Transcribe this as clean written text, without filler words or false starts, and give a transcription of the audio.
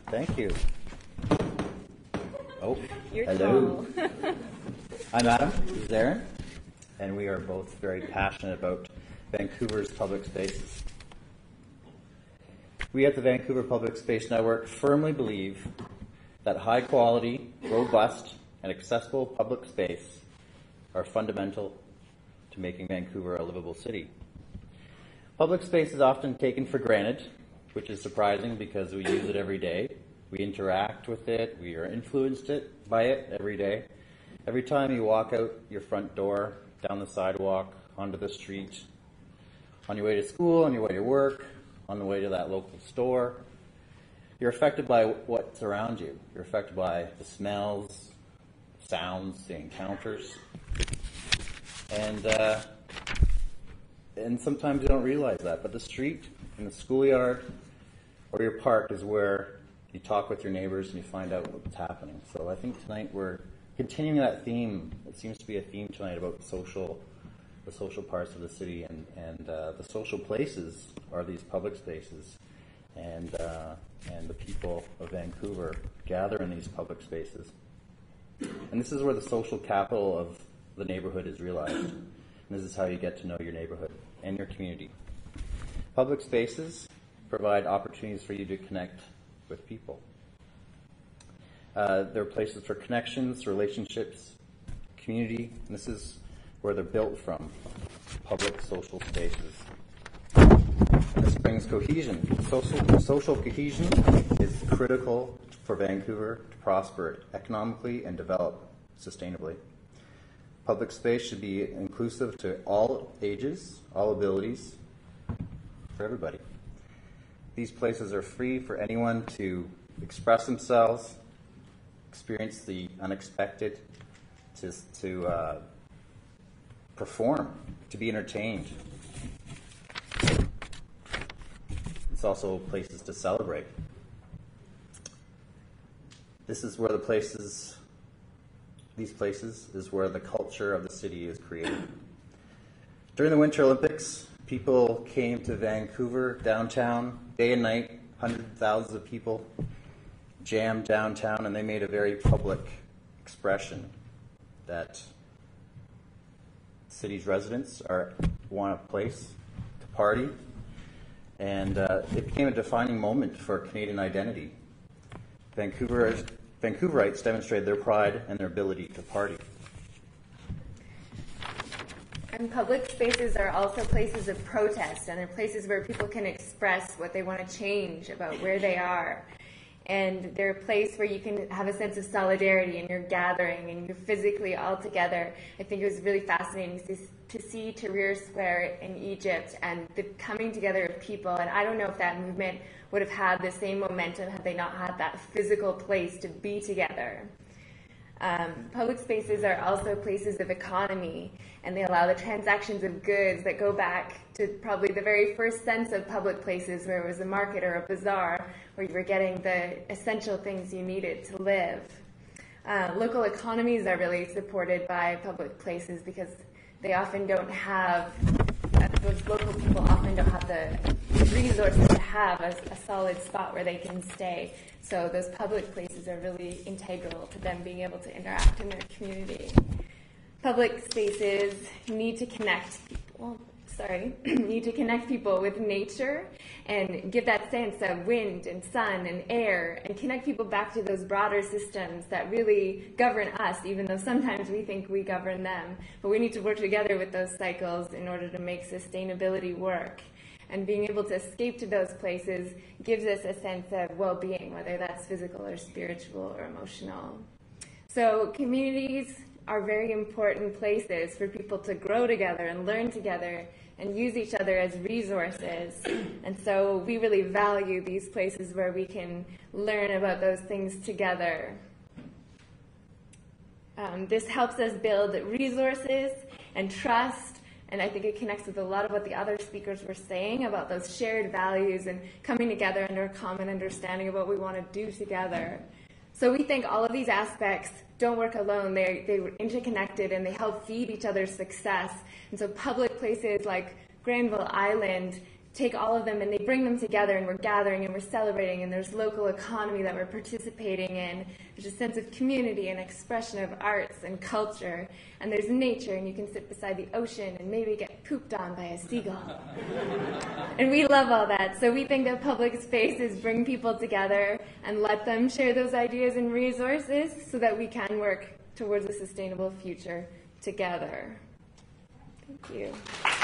Thank you. Oh, You're hello. I'm Adam, this is Erin, and we are both very passionate about Vancouver's public spaces. We at the Vancouver Public Space Network firmly believe that high quality, robust, and accessible public space are fundamental to making Vancouver a livable city. Public space is often taken for granted, which is surprising because we use it every day. We interact with it, we are influenced by it every day. Every time you walk out your front door, down the sidewalk, onto the street, on your way to school, on your way to work, on the way to that local store, you're affected by what's around you. You're affected by the smells, sounds, the encounters. And sometimes you don't realize that, but the street, in the schoolyard, or your park is where you talk with your neighbors and you find out what's happening. So I think tonight we're continuing that theme. It seems to be a theme tonight about the social parts of the city, and the social places are these public spaces, and the people of Vancouver gather in these public spaces. And this is where the social capital of the neighborhood is realized. And this is how you get to know your neighborhood and your community. Public spaces provide opportunities for you to connect with people. They're places for connections, relationships, community, and this is where they're built from, public social spaces. This brings cohesion. Social cohesion is critical for Vancouver to prosper economically and develop sustainably. Public space should be inclusive to all ages, all abilities, for everybody. These places are free for anyone to express themselves, experience the unexpected, to perform, to be entertained. It's also places to celebrate. This is where these places is where the culture of the city is created. During the Winter Olympics, people came to Vancouver downtown day and night. Hundreds of thousands of people jammed downtown, and they made a very public expression that city's residents want a place to party, and it became a defining moment for Canadian identity. Vancouverites demonstrated their pride and their ability to party. And public spaces are also places of protest, and they're places where people can express what they want to change about where they are. And they're a place where you can have a sense of solidarity, and you're gathering, and you're physically all together. I think it was really fascinating to see Tahrir Square in Egypt and the coming together of people. And I don't know if that movement would have had the same momentum had they not had that physical place to be together. Public spaces are also places of economy, and they allow the transactions of goods that go back to probably the very first sense of public places, where it was a market or a bazaar, where you were getting the essential things you needed to live. Local economies are really supported by public places because they often don't have, those local people often don't have the resources to have a solid spot where they can stay. So those public places are really integral to them being able to interact in their community. Public spaces need to connect people with nature and give that sense of wind and sun and air, and connect people back to those broader systems that really govern us, even though sometimes we think we govern them. But we need to work together with those cycles in order to make sustainability work. And being able to escape to those places gives us a sense of well-being, whether that's physical or spiritual or emotional. So communities are very important places for people to grow together and learn together and use each other as resources. And so we really value these places where we can learn about those things together. This helps us build resources and trust, and I think it connects with a lot of what the other speakers were saying about those shared values and coming together under a common understanding of what we want to do together. So we think all of these aspects don't work alone. They're interconnected, and they help feed each other's success. And so public places like Granville Island take all of them and they bring them together, and we're gathering and we're celebrating, and there's local economy that we're participating in. There's a sense of community and expression of arts and culture, and there's nature, and you can sit beside the ocean and maybe get pooped on by a seagull. And we love all that, so we think that public spaces bring people together and let them share those ideas and resources so that we can work towards a sustainable future together. Thank you.